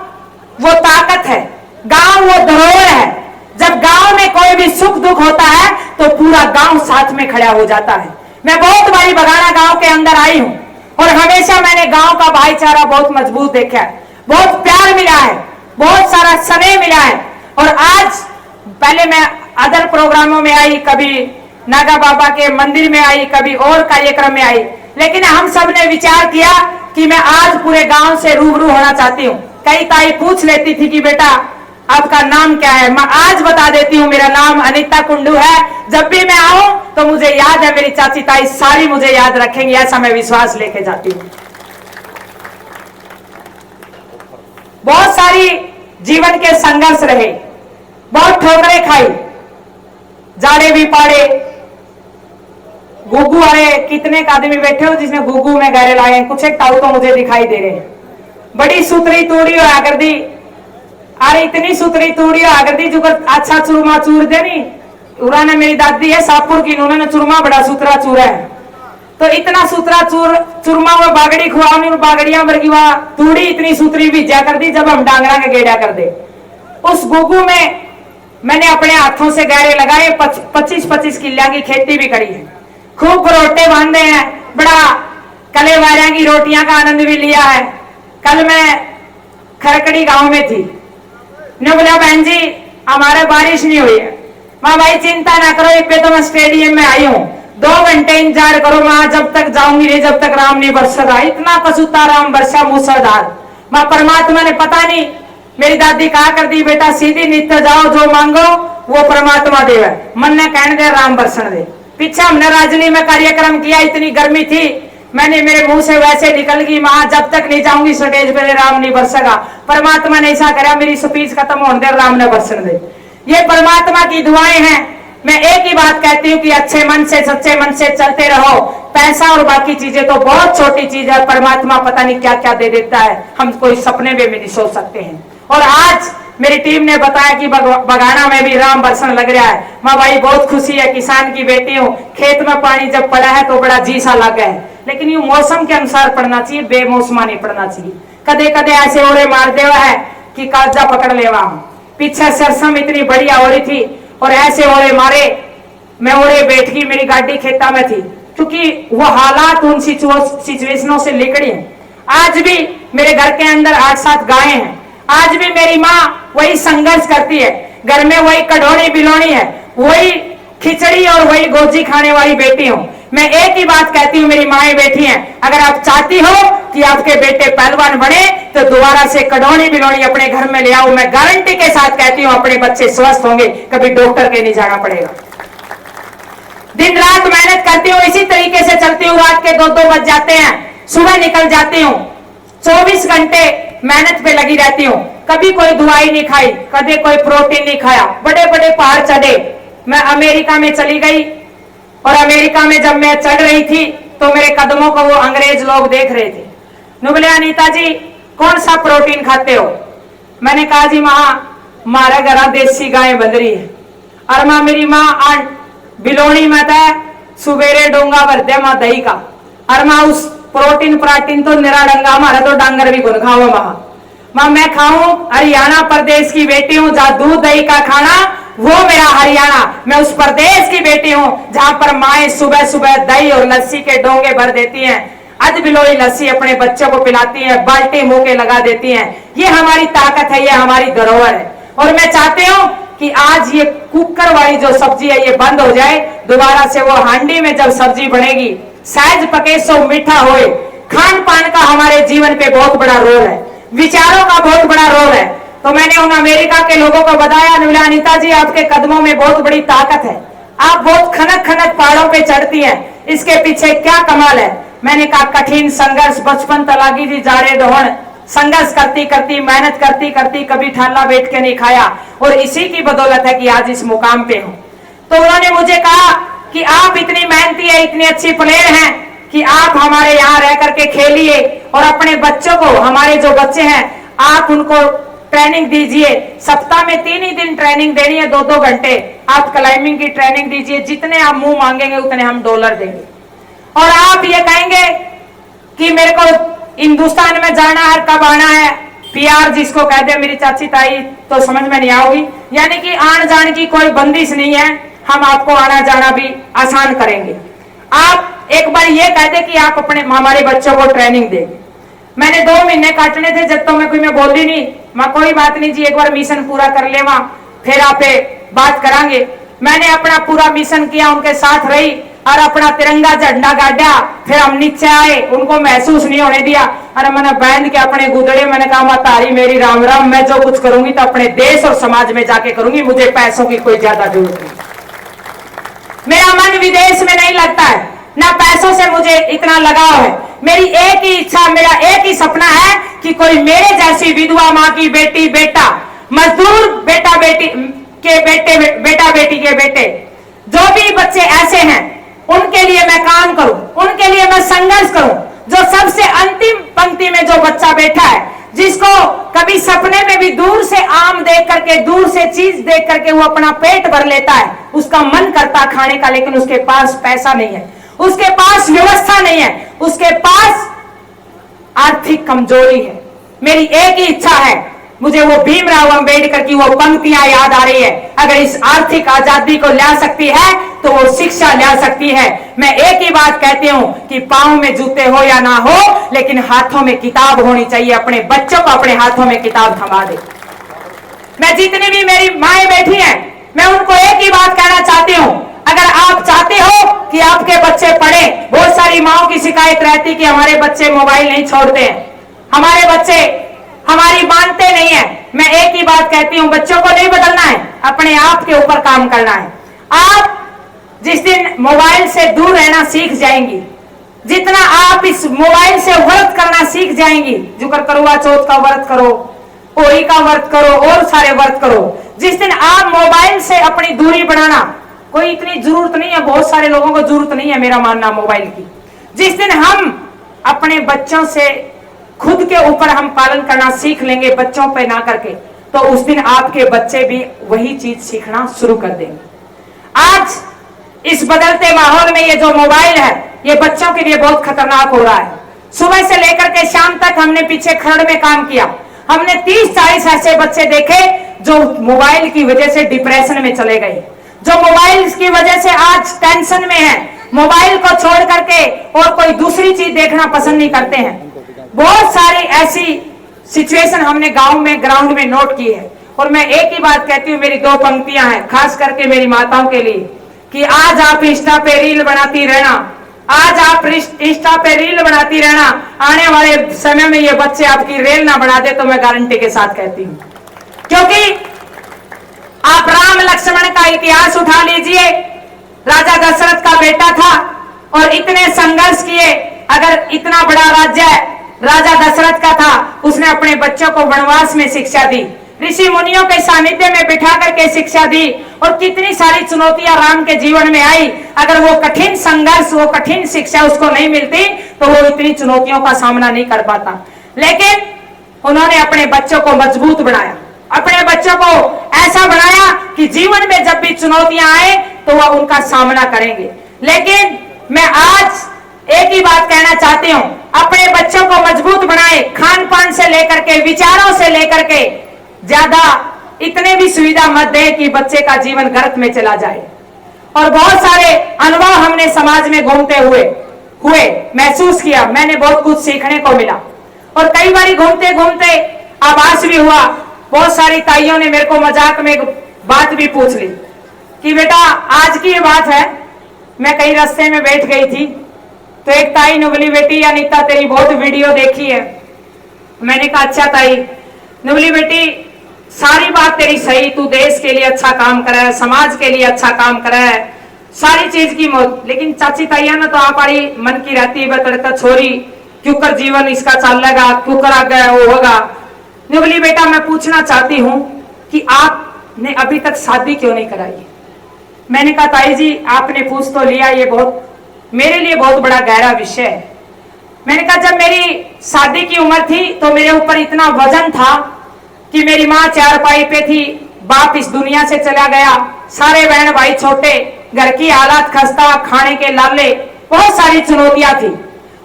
Speaker 1: वो ताकत है, गांव वो धरोहर है। जब गांव में कोई भी सुख दुख होता है तो पूरा गांव साथ में खड़ा हो जाता है। मैं बहुत बारी बगाना गांव के अंदर आई हूं और हमेशा मैंने गांव का भाईचारा बहुत मजबूत देखा है, बहुत प्यार मिला है, बहुत सारा स्नेह मिला है। और आज पहले मैं अदर प्रोग्रामों में आई, कभी नागा बाबा के मंदिर में आई, कभी और कार्यक्रम में आई, लेकिन हम सब ने विचार किया कि मैं आज पूरे गांव से रूबरू होना चाहती हूँ। कई ताई पूछ लेती थी कि बेटा आपका नाम क्या है, मैं आज बता देती हूँ, मेरा नाम अनीता कुंडू है। जब भी मैं आऊं तो मुझे याद है, मेरी चाची ताई सारी मुझे याद रखेंगी, ऐसा मैं विश्वास लेके जाती हूँ। बहुत सारी जीवन के संघर्ष रहे, बहुत ठोकरें खाई, जाड़े भी पाड़े। गुगू, अरे कितने आदमी बैठे हो जिसने गुगू में गहरे लाए हैं, कुछ एक ताऊ तो मुझे दिखाई दे रहे हैं। बड़ी सुतरी तूड़ी हो आकर दी, अरे इतनी सुतरी तूड़ी हो आकर दी जो अच्छा चूरमा चूर दे नी। उन्होंने मेरी दादी है सापुर की, उन्होंने चूरमा बड़ा सुतरा चूरा है, तो इतना सुतरा चूरमा वो बागड़ी खुआनी, बागड़ियां भर की वह तूड़ी इतनी सुतरी भिजा कर दी जब हम डांगरा के गेड़ा कर दे। उस गुगू में मैंने अपने हाथों से गहरे लगाए, 25-25 किल्ला की खेती भी करी है, खूब रोटे बांधे हैं, बड़ा कले वारिया की रोटियां का आनंद भी लिया है। कल मैं खरकड़ी गांव में थी, ने बोला बहन जी हमारे बारिश नहीं हुई है। माँ भाई चिंता ना करो, इस पे तो मैं स्टेडियम में आई हूँ, 2 घंटे इंतजार करो, मैं जब तक जाऊंगी रे जब तक राम नहीं बरसेगा। इतना कसूता राम बरसा मूसलाधार। माँ परमात्मा ने पता नहीं, मेरी दादी कहा करती बेटा सीधी नित्य जाओ, जो मांगो वो परमात्मा देवे, मन ने कहने दे राम बरसन दे। पीछे हमने राजनी में कार्यक्रम किया, इतनी गर्मी थी, मैंने मेरे मुंह से वैसे निकल गई, मां जब तक नहीं जाऊंगी स्टेज पे राम नहीं बरसेगा। परमात्मा ने ऐसा करा, मेरी स्पीच खत्म होने दे, राम ने बरसन दे। ये परमात्मा की दुआएं हैं। मैं एक ही बात कहती हूँ कि अच्छे मन से सच्चे मन से चलते रहो। पैसा और बाकी चीजें तो बहुत छोटी चीज है, परमात्मा पता नहीं क्या क्या दे देता है, हम कोई सपने में भी नहीं सोच सकते हैं। और आज मेरी टीम ने बताया कि बगाना में भी राम बरसन लग रहा है। माँ भाई बहुत खुशी है, किसान की बेटी हूँ, खेत में पानी जब पड़ा है तो बड़ा जी सा लगा है, लेकिन ये मौसम के अनुसार पड़ना चाहिए, बेमौसमा नहीं पड़ना चाहिए। कदे कदे ऐसे ओड़े मार देवा है कि काजा पकड़ लेवा। पीछे सरसम इतनी बढ़िया हो रही थी और ऐसे ओड़े मारे, मैं ओड़े बैठ गई, मेरी गाड़ी खेता में थी, क्योंकि वो हालात उन सिचुएशनों से लिकड़ी है। आज भी मेरे घर के अंदर 8-7 गायें हैं, आज भी मेरी माँ वही संघर्ष करती है, घर में वही कढ़ौनी बिलोनी है, वही खिचड़ी और वही गोजी खाने वाली बेटी हूँ। मैं एक ही बात कहती हूँ, मेरी माएं बैठी हैं, अगर आप चाहती हो कि आपके बेटे पहलवान बने तो दोबारा से कढ़ौनी बिलोनी अपने घर में ले आओ। मैं गारंटी के साथ कहती हूँ अपने बच्चे स्वस्थ होंगे, कभी डॉक्टर के नहीं जाना पड़ेगा। दिन रात मेहनत करती हूँ, इसी तरीके से चलती हूँ, रात के 2-2 बज जाते हैं, सुबह निकल जाती हूँ, 24 घंटे मेहनत पे लगी रहती हूँ। कभी कोई दवाई नहीं खाई, कभी कोई प्रोटीन नहीं खाया, बड़े बड़े पहाड़ चढ़े। मैं अमेरिका में चली गई और अमेरिका में जब मैं चढ़ रही थी तो मेरे कदमों को वो अंग्रेज लोग देख रहे थे। नुबले अनीता जी कौन सा प्रोटीन खाते हो? मैंने कहा जी माँ मारा घर देसी गाय बंध रही है, और माँ मेरी माँ बिलोनी में था सुबेरे डोंगा भर दे माँ दही का, और माँ उस प्रोटीन तो निरा डंगा, हमारा तो डांगर भी गुन खाओ माँ मैं खाऊं। हरियाणा प्रदेश की बेटी हूँ, जहाँ दूध दही का खाना वो मेरा हरियाणा। मैं उस प्रदेश की बेटी हूं जहां पर माएं सुबह सुबह दही और लस्सी के डोंगे भर देती हैं, अध बिलोई लस्सी अपने बच्चों को पिलाती हैं, बाल्टी मुंह के लगा देती हैं। ये हमारी ताकत है, ये हमारी धरोहर है। और मैं चाहती हूं कि आज ये कुकर वाली जो सब्जी है ये बंद हो जाए, दोबारा से वो हांडी में जब सब्जी बनेगी, सहज पके सो मीठा होए। खान पान का हमारे जीवन पे बहुत बड़ा रोल है, विचारों का बहुत बड़ा रोल है। तो मैंने उन अमेरिका के लोगों को बताया, अनीता जी आपके कदमों में बहुत बड़ी ताकत है, आप बहुत खनक खनक पहाड़ों पे चढ़ती हैं, इसके पीछे क्या कमाल है। मैंने कहा कठिन संघर्ष, बचपन तलागी जी जाड़े ढोण, संघर्ष करती करती, मेहनत करती करती, कभी ठाला बैठ के नहीं खाया, और इसी की बदौलत है कि आज इस मुकाम पे हूं। तो उन्होंने मुझे कहा कि आप इतनी मेहनती है, इतनी अच्छी प्लेयर हैं कि आप हमारे यहाँ रह करके खेलिए और अपने बच्चों को, हमारे जो बच्चे हैं आप उनको ट्रेनिंग दीजिए। सप्ताह में 3 ही दिन ट्रेनिंग देनी है, 2-2 घंटे आप क्लाइंबिंग की ट्रेनिंग दीजिए, जितने आप मुंह मांगेंगे उतने हम डॉलर देंगे। और आप ये कहेंगे कि मेरे को हिंदुस्तान में जाना है, कब आना है, पीआर जिसको कहते हैं मेरी चाची ताई तो समझ में नहीं आओगी, यानी कि आन जान की कोई बंदिश नहीं है, हम आपको आना जाना भी आसान करेंगे। आप एक बार ये कहते कि आप अपने हमारे बच्चों को ट्रेनिंग देंगे। मैंने 2 महीने काटने थे, जब तो मैं बोली नहीं, मैं कोई बात नहीं जी, एक बार मिशन पूरा कर लेवा फिर आप बात करांगे। मैंने अपना पूरा मिशन किया, उनके साथ रही और अपना तिरंगा झंडा गाड़ा। फिर हम नीचे आए, उनको महसूस नहीं होने दिया, और मैंने बांध के अपने गुदड़े, मैंने कहा मां तारी मेरी राम राम, मैं जो कुछ करूंगी तो अपने देश और समाज में जाके करूंगी, मुझे पैसों की कोई ज्यादा जरूरत नहीं। मेरा मन विदेश में नहीं लगता है, ना पैसों से मुझे इतना लगाव है। मेरी एक ही इच्छा, मेरा एक ही सपना है कि कोई मेरे जैसी विधवा माँ की बेटी, बेटा, मजदूर बेटा बेटी के बेटे, बेटा बेटी के बेटे, जो भी बच्चे ऐसे हैं उनके लिए मैं काम करूं, उनके लिए मैं संघर्ष करूं। जो सबसे अंतिम पंक्ति में जो बच्चा बैठा है, जिसको कभी सपने में भी दूर से आम देख करके, दूर से चीज देख करके वो अपना पेट भर लेता है, उसका मन करता खाने का, लेकिन उसके पास पैसा नहीं है, उसके पास व्यवस्था नहीं है, उसके पास आर्थिक कमजोरी है। मेरी एक ही इच्छा है, मुझे वो भीमराव अंबेडकर की वो पंक्तियां याद आ रही है, अगर इस आर्थिक आजादी को ला सकती है तो वो शिक्षा ला सकती है। मैं एक ही बात कहती हूं कि पांव में जूते हो या ना हो, लेकिन हाथों में किताब होनी चाहिए। अपने बच्चों को अपने हाथों में किताब थमा दे। मैं जितनी भी मेरी माएं बैठी हैं, मैं उनको एक ही बात कहना चाहती हूं, अगर आप चाहते हो कि आपके बच्चे पढ़े, बहुत सारी माओं की शिकायत रहती कि हमारे बच्चे मोबाइल नहीं छोड़ते हैं, हमारे बच्चे हमारी मानते नहीं है। मैं एक ही बात कहती हूं, बच्चों को नहीं बदलना है, अपने आप के ऊपर काम करना है। आप जिस दिन मोबाइल से दूर रहना सीख जाएंगी, जितना आप इस मोबाइल से व्रत करना सीख जाएंगी, जुकर करवा चौथ का व्रत करो, होली का व्रत करो और सारे व्रत करो, जिस दिन आप मोबाइल से अपनी दूरी बनाना, कोई इतनी जरूरत नहीं है, बहुत सारे लोगों को जरूरत नहीं है मेरा मानना मोबाइल की, जिस दिन हम अपने बच्चों से खुद के ऊपर हम पालन करना सीख लेंगे, बच्चों पे ना करके, तो उस दिन आपके बच्चे भी वही चीज सीखना शुरू कर देंगे। आज इस बदलते माहौल में ये जो मोबाइल है, ये बच्चों के लिए बहुत खतरनाक हो रहा है। सुबह से लेकर के शाम तक हमने पीछे खरड़ में काम किया, हमने 30-40 ऐसे बच्चे देखे जो मोबाइल की वजह से डिप्रेशन में चले गए, जो मोबाइल की वजह से आज टेंशन में है, मोबाइल को छोड़ करके और कोई दूसरी चीज देखना पसंद नहीं करते हैं। बहुत सारी ऐसी सिचुएशन हमने गांव में, ग्राउंड में नोट की है। और मैं एक ही बात कहती हूँ, मेरी 2 पंक्तियां हैं खास करके मेरी माताओं के लिए, कि आज आप इंस्टा पे रील बनाती रहना, आज आप इंस्टा पे रील बनाती रहना, आने वाले समय में ये बच्चे आपकी रेल ना बना दे, तो मैं गारंटी के साथ कहती हूँ। क्योंकि आप राम लक्ष्मण का इतिहास उठा लीजिए, राजा दशरथ का बेटा था और इतने संघर्ष किए, अगर इतना बड़ा राज्य राजा दशरथ का था, उसने अपने बच्चों को वनवास में शिक्षा दी, ऋषि मुनियों के सानिध्य में बिठा करके शिक्षा दी, और कितनी सारी चुनौतियां राम के जीवन में आई। अगर वो कठिन संघर्ष, वो कठिन शिक्षा उसको नहीं मिलती तो वो इतनी चुनौतियों का सामना नहीं कर पाता। लेकिन उन्होंने अपने बच्चों को मजबूत बनाया, अपने बच्चों को ऐसा बनाया कि जीवन में जब भी चुनौतियां आए तो वह उनका सामना करेंगे। लेकिन मैं आज एक ही बात कहना चाहती हूं, अपने बच्चों को मजबूत बनाए, खान पान से लेकर के, विचारों से लेकर के, ज्यादा इतने भी सुविधा मत दे कि बच्चे का जीवन गर्त में चला जाए। और बहुत सारे अनुभव हमने समाज में घूमते हुए महसूस किया, मैंने बहुत कुछ सीखने को मिला। और कई बार घूमते घूमते आभास भी हुआ, बहुत सारी ताइयों ने मेरे को मजाक में बात भी पूछ ली कि बेटा आज की ये बात है, मैं कहीं रास्ते में बैठ गई थी तो एक ताई ने बोली बेटी अनीता तेरी बहुत वीडियो देखी है। मैंने कहा अच्छा ताई। ने बोली बेटी सारी बात तेरी सही, तू देश के लिए अच्छा काम कर रहा है, समाज के लिए अच्छा काम कर रहा है, सारी चीज की मौत, लेकिन चाची ताइया ने तो आपड़ी मन की रहती है बतड़ता छोरी क्यों कर जीवन इसका चलेगा, क्यों कर आगे वो होगा। ने बोली बेटा मैं पूछना चाहती हूँ कि आपने अभी तक शादी क्यों नहीं कराई। मैंने कहा ताई जी आपने पूछ तो लिया, ये बहुत मेरे लिए बहुत बड़ा गहरा विषय है। मैंने कहा जब मेरी शादी की उम्र थी तो मेरे ऊपर इतना वजन था कि मेरी माँ चारपाई पे थी, बाप इस दुनिया से चला गया, सारे बहन भाई छोटे, घर की हालात खस्ता, खाने के लाले, बहुत सारी चुनौतियां थी।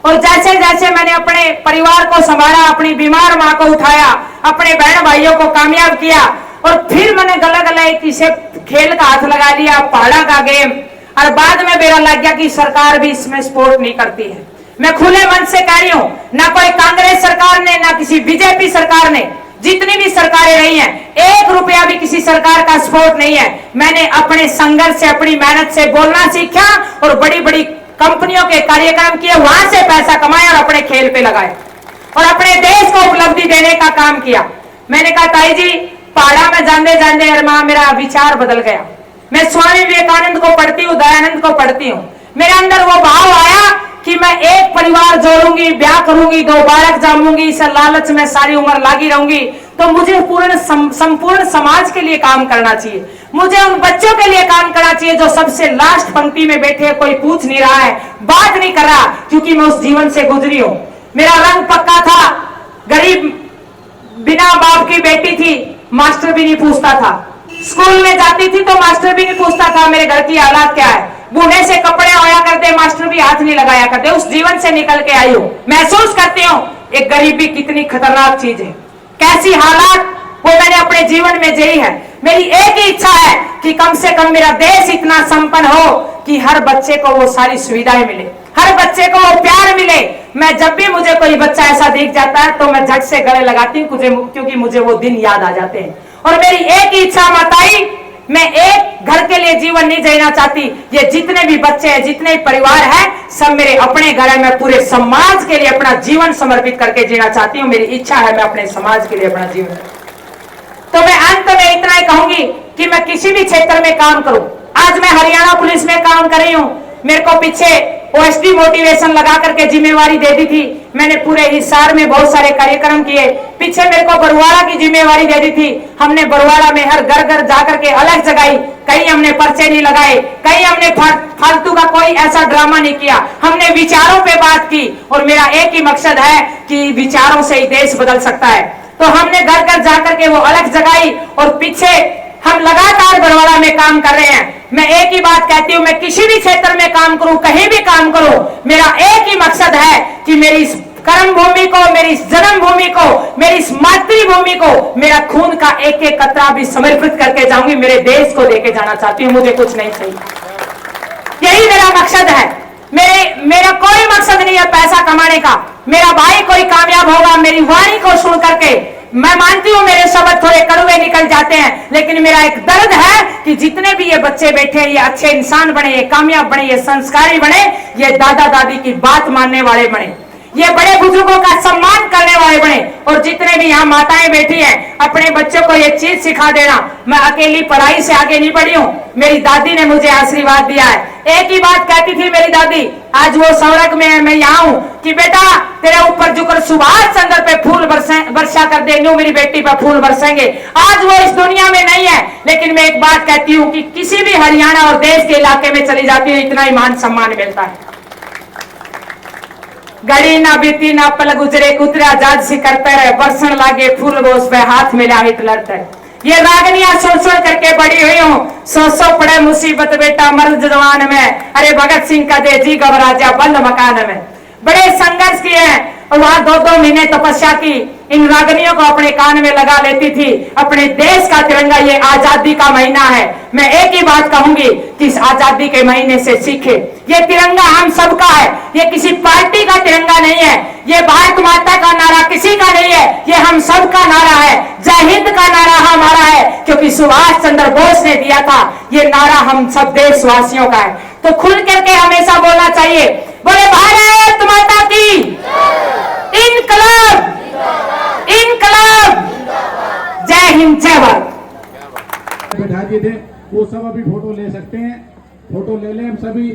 Speaker 1: और जैसे जैसे मैंने अपने परिवार को संभाला, अपनी बीमार माँ को उठाया, अपने बहन भाइयों को कामयाब किया और फिर मैंने गला गला किसी खेल का हाथ लगा लिया, पहाड़ा का गेम। और बाद में मेरा लग गया कि सरकार भी इसमें सपोर्ट नहीं करती है। मैं खुले मन से कह रही हूं, ना कोई कांग्रेस सरकार ने, ना किसी बीजेपी सरकार ने, जितनी भी सरकारें रही हैं, 1 रुपया भी किसी सरकार का सपोर्ट नहीं है। मैंने अपने संघर्ष से, अपनी मेहनत से बोलना सीखा और बड़ी बड़ी कंपनियों के कार्यक्रम किए, वहां से पैसा कमाया और अपने खेल पे लगाए और अपने देश को उपलब्धि देने का काम किया। मैंने कहा ताई जी पहाड़ा में जाने जाने मां मेरा विचार बदल गया। मैं स्वामी विवेकानंद को पढ़ती हूँ, दयानंद को पढ़ती हूँ, मेरे अंदर वो भाव आया कि मैं एक परिवार जोड़ूंगी, ब्याह करूंगी, 2 बालक जमूंगी, इस लालच में सारी उम्र लगी रहूंगी, तो मुझे संपूर्ण समाज के लिए काम करना चाहिए। मुझे उन बच्चों के लिए काम करना चाहिए जो सबसे लास्ट पंक्ति में बैठे, कोई पूछ नहीं रहा है, बात नहीं कर रहा, क्योंकि मैं उस जीवन से गुजरी हूं। मेरा रंग पक्का था, गरीब बिना बाप की बेटी थी, मास्टर भी नहीं पूछता था, स्कूल में जाती थी तो मास्टर भी नहीं पूछता था मेरे घर की हालात क्या है, बूढ़े से कपड़े होया करते, मास्टर भी हाथ नहीं लगाया करते। उस जीवन से निकल के आई हूं, महसूस करती हूँ एक गरीबी कितनी खतरनाक चीज है, कैसी हालात वो मैंने अपने जीवन में झेली है। मेरी एक ही इच्छा है कि कम से कम मेरा देश इतना संपन्न हो कि हर बच्चे को वो सारी सुविधाएं मिले, हर बच्चे को वो प्यार मिले। मैं जब भी मुझे कोई बच्चा ऐसा दिख जाता है तो मैं झट से गले लगाती हूँ, क्योंकि मुझे वो दिन याद आ जाते हैं। और मेरी एक ही इच्छा माताई, मैं एक घर के लिए जीवन नहीं जीना चाहती, ये जितने भी बच्चे हैं, जितने भी परिवार हैं, सब मेरे अपने घर है। मैं पूरे समाज के लिए अपना जीवन समर्पित करके जीना चाहती हूँ। मेरी इच्छा है मैं अपने समाज के लिए अपना जीवन। तो मैं अंत में इतना ही कहूंगी कि मैं किसी भी क्षेत्र में काम करूं। आज मैं हरियाणा पुलिस में काम कर रही हूं, मेरे को पीछे ओएसडी मोटिवेशन लगा करके जिम्मेवारी दे दी थी। मैंने पूरे हिसार में बहुत सारे कार्यक्रम किए। पीछे मेरे को बरवाड़ा की जिम्मेवारी दे दी थी, हमने बरवाड़ा में हर घर घर जाकर के अलग जगाई। कहीं हमने पर्चे नहीं लगाए, कहीं हमने फालतू का कोई ऐसा ड्रामा नहीं किया, हमने विचारों पे बात की। और मेरा एक ही मकसद है कि विचारों से ही देश बदल सकता है। तो हमने घर घर जाकर के वो अलग जगाई और पीछे हम लगातार बरवाड़ा में काम कर रहे हैं। मैं एक ही बात कहती हूँ, मैं किसी भी क्षेत्र में काम करूं, कहीं भी काम करूं, मेरा एक ही मकसद है कि मेरी इस कर्म भूमि को, मेरी इस जन्म भूमि को, मेरी इस मातृभूमि को मेरा खून का एक एक कतरा भी समर्पित करके जाऊंगी। मेरे देश को देके जाना चाहती हूँ, मुझे कुछ नहीं चाहिए। यही मेरा मकसद है। मेरा कोई मकसद नहीं है पैसा कमाने का। मेरा भाई कोई कामयाब होगा, मेरी वाणी को सुन करके, मैं मानती हूं मेरे शब्द थोड़े कड़वे निकल जाते हैं, लेकिन मेरा एक दर्द है कि जितने भी ये बच्चे बैठे हैं, ये अच्छे इंसान बने, ये कामयाब बने, ये संस्कारी बने, ये दादा दादी की बात मानने वाले बने, ये बड़े बुजुर्गों का सम्मान करने वाले बने। और जितने भी यहाँ माताएं बैठी हैं, अपने बच्चों को ये चीज सिखा देना। मैं अकेली पढ़ाई से आगे नहीं बढ़ी हूँ, मेरी दादी ने मुझे आशीर्वाद दिया है। एक ही बात कहती थी मेरी दादी, आज वो स्वर्ग में है, मैं यहाँ हूँ, कि बेटा तेरे ऊपर जुकर सुभाष चंद्र पे फूल वर्षा कर दे, न्यू मेरी बेटी पे फूल बरसेंगे। आज वो इस दुनिया में नहीं है, लेकिन मैं एक बात कहती हूँ कि किसी भी हरियाणा और देश के इलाके में चली जाती हूँ, इतना ही मान सम्मान मिलता है। घड़ी ना बीती ना पल गुजरे, कुतरा जाज सी करते रहे, बरसन लागे फूल गोस पे हाथ मिला हिट लड़ते। ये रागनियां सुन सुन करके बड़ी हुई हूँ, सौ पड़े मुसीबत बेटा मर्द जवान में, अरे भगत सिंह का दे जी घबरा जा बंद मकान में। बड़े संघर्ष किए हैं, और वहां 2-2 महीने तपस्या की, इन रागनियों को अपने कान में लगा लेती थी। अपने देश का तिरंगा, ये आजादी का महीना है। मैं एक ही बात कहूंगी कि इस आजादी के महीने से सीखे, ये तिरंगा हम सबका है, ये किसी पार्टी का तिरंगा नहीं है, ये भारत माता का नारा किसी का नहीं है, ये हम सबका नारा है। जय हिंद का नारा हमारा है, क्योंकि सुभाष चंद्र बोस ने दिया था। ये नारा हम सब देशवासियों का है। तो खुल करके हमेशा बोलना चाहिए, बोले भारत माता की इनकलाब, इनकलाब, जय हिंद, जय भारत।
Speaker 4: बैठा दिए थे वो सब अभी फोटो ले सकते हैं, फोटो ले लें हम सभी।